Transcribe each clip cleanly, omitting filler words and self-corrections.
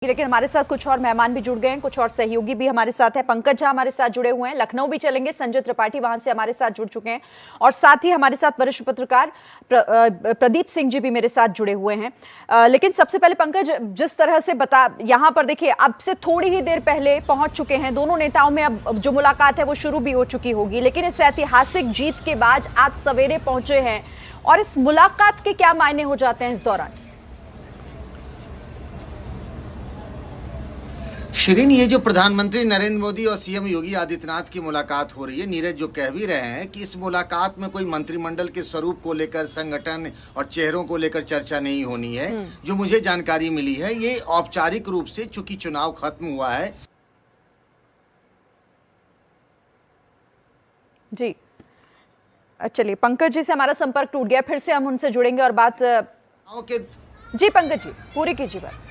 लेकिन हमारे साथ कुछ और मेहमान भी जुड़ गए हैं, कुछ और सहयोगी भी हमारे साथ हैं। पंकज झा हमारे साथ जुड़े हुए हैं, लखनऊ भी चलेंगे, संजय त्रिपाठी वहां से हमारे साथ जुड़ चुके हैं और साथ ही हमारे साथ वरिष्ठ पत्रकार प्रदीप सिंह जी भी मेरे साथ जुड़े हुए हैं। लेकिन सबसे पहले पंकज, जिस तरह से यहाँ पर देखिए, अब से थोड़ी ही देर पहले पहुंच चुके हैं दोनों नेताओं में, अब जो मुलाकात है वो शुरू भी हो चुकी होगी, लेकिन इस ऐतिहासिक जीत के बाद आज सवेरे पहुंचे हैं और इस मुलाकात के क्या मायने हो जाते हैं इस दौरान? शिरीन, ये जो प्रधानमंत्री नरेंद्र मोदी और सीएम योगी आदित्यनाथ की मुलाकात हो रही है, नीरज जो कह भी रहे हैं कि इस मुलाकात में कोई मंत्रिमंडल के स्वरूप को लेकर, संगठन और चेहरों को लेकर चर्चा नहीं होनी है। जो मुझे जानकारी मिली है, ये औपचारिक रूप से, चूंकि चुनाव खत्म हुआ है। जी चलिए, पंकज जी से हमारा संपर्क टूट गया, फिर से हम उनसे जुड़ेंगे और बात जी पंकज जी पूरी कीजिए बात।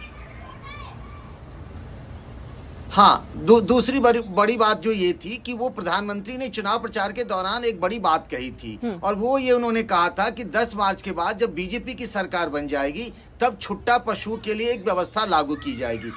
हाँ, दूसरी बड़ी बात जो ये थी कि वो प्रधानमंत्री ने चुनाव प्रचार के दौरान एक बड़ी बात कही थी और वो ये उन्होंने कहा था कि 10 मार्च के बाद जब बीजेपी की सरकार बन जाएगी तब छुट्टा पशु के लिए एक व्यवस्था लागू की जाएगी।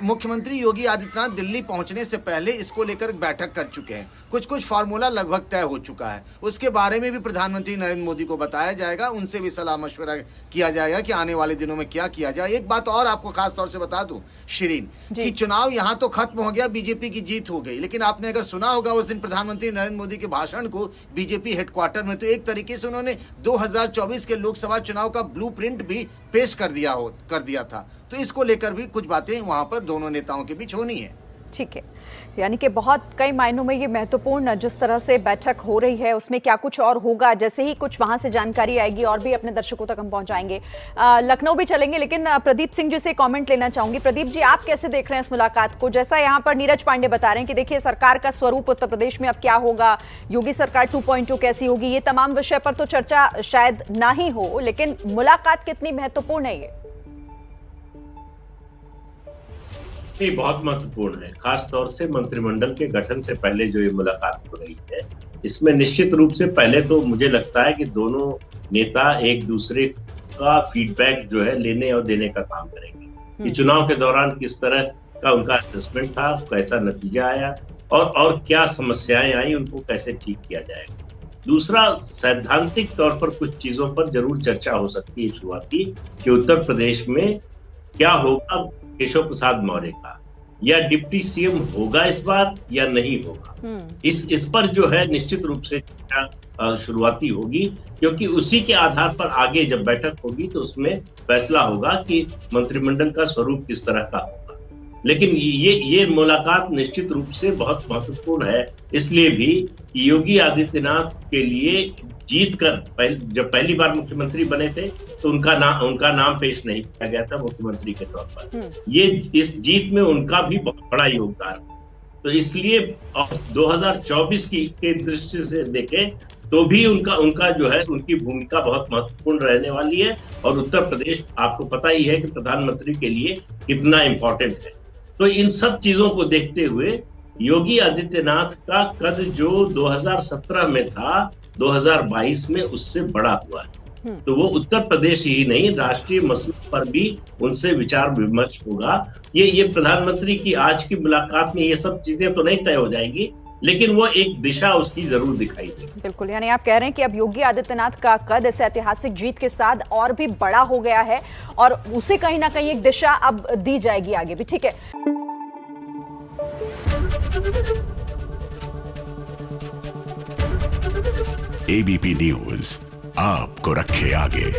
मुख्यमंत्री योगी आदित्यनाथ दिल्ली पहुंचने से पहले इसको लेकर बैठक कर चुके हैं, कुछ फार्मूला लगभग तय हो चुका है। उसके बारे में भी प्रधानमंत्री नरेंद्र मोदी को बताया जाएगा, उनसे भी सलाह मशवरा किया जाएगा कि आने वाले दिनों में क्या किया जाए। एक बात और आपको खास तौर से बता दूं शिरीन, कि चुनाव यहाँ तो खत्म हो गया, बीजेपी की जीत हो गई, लेकिन आपने अगर सुना होगा उस दिन प्रधानमंत्री नरेंद्र मोदी के भाषण को बीजेपी हेडक्वार्टर में, तो एक तरीके से उन्होंने 2024 के लोकसभा चुनाव का ब्लूप्रिंट भी पेश कर दिया था। तो इसको लेकर भी कुछ बातें वहां पर दोनों नेताओं के बीच होनी है। ठीक है, यानी कि बहुत कई मायनों में ये महत्वपूर्ण जिस तरह से बैठक हो रही है, उसमें क्या कुछ और होगा, जैसे ही कुछ वहां से जानकारी आएगी और भी अपने दर्शकों तक हम पहुंचाएंगे। लखनऊ भी चलेंगे, लेकिन प्रदीप सिंह जी से कमेंट लेना चाहूंगी। प्रदीप जी, आप कैसे देख रहे हैं इस मुलाकात को? जैसा यहाँ पर नीरज पांडे बता रहे हैं कि देखिए, सरकार का स्वरूप उत्तर प्रदेश में अब क्या होगा, योगी सरकार 2.2 कैसी होगी, ये तमाम विषय पर तो चर्चा शायद ना ही हो, लेकिन मुलाकात कितनी महत्वपूर्ण है ये? ये बहुत महत्वपूर्ण है, खास तौर से मंत्रिमंडल के गठन से पहले जो ये मुलाकात हो रही है, इसमें निश्चित रूप से पहले तो मुझे लगता है कि दोनों नेता एक दूसरे का फीडबैक जो है लेने और देने का काम करेंगे कि चुनाव के दौरान किस तरह का उनका असेसमेंट था, कैसा नतीजा आया और क्या समस्याएं आई, उनको कैसे ठीक किया जाएगा। दूसरा, सैद्धांतिक तौर पर कुछ चीजों पर जरूर चर्चा हो सकती है शुरुआती, कि उत्तर प्रदेश में क्या होगा केशव प्रसाद मौर्य का, या डिप्टी सीएम होगा इस बार या नहीं होगा। इस पर जो है निश्चित रूप से शुरुआती होगी, क्योंकि उसी के आधार पर आगे जब बैठक होगी तो उसमें फैसला होगा कि मंत्रिमंडल का स्वरूप किस तरह का होगा। लेकिन ये मुलाकात निश्चित रूप से बहुत महत्वपूर्ण है, इसलिए भी योगी आदित्यनाथ के लिए जीत कर जब पहली बार मुख्यमंत्री बने थे तो उनका नाम पेश नहीं किया गया था मुख्यमंत्री के तौर पर। ये इस जीत में उनका भी बहुत बड़ा योगदान, तो इसलिए 2024 के दृष्टि से देखें तो भी उनका जो है, उनकी भूमिका बहुत महत्वपूर्ण रहने वाली है। और उत्तर प्रदेश आपको पता ही है कि प्रधानमंत्री के लिए कितना इंपॉर्टेंट है। तो इन सब चीजों को देखते हुए योगी आदित्यनाथ का कद जो 2017 में था, 2022 में उससे बड़ा हुआ है। तो वो उत्तर प्रदेश ही नहीं, राष्ट्रीय मसलों पर भी उनसे विचार विमर्श होगा। ये प्रधानमंत्री की आज की मुलाकात में ये सब चीजें तो नहीं तय हो जाएंगी, लेकिन वो एक दिशा उसकी जरूर दिखाई देगी। बिल्कुल, यानी आप कह रहे हैं कि अब योगी आदित्यनाथ का कद इस ऐतिहासिक जीत के साथ और भी बड़ा हो गया है और उसे कहीं ना कहीं एक दिशा अब दी जाएगी आगे भी। ठीक है, एबीपी न्यूज आपको रखे आगे।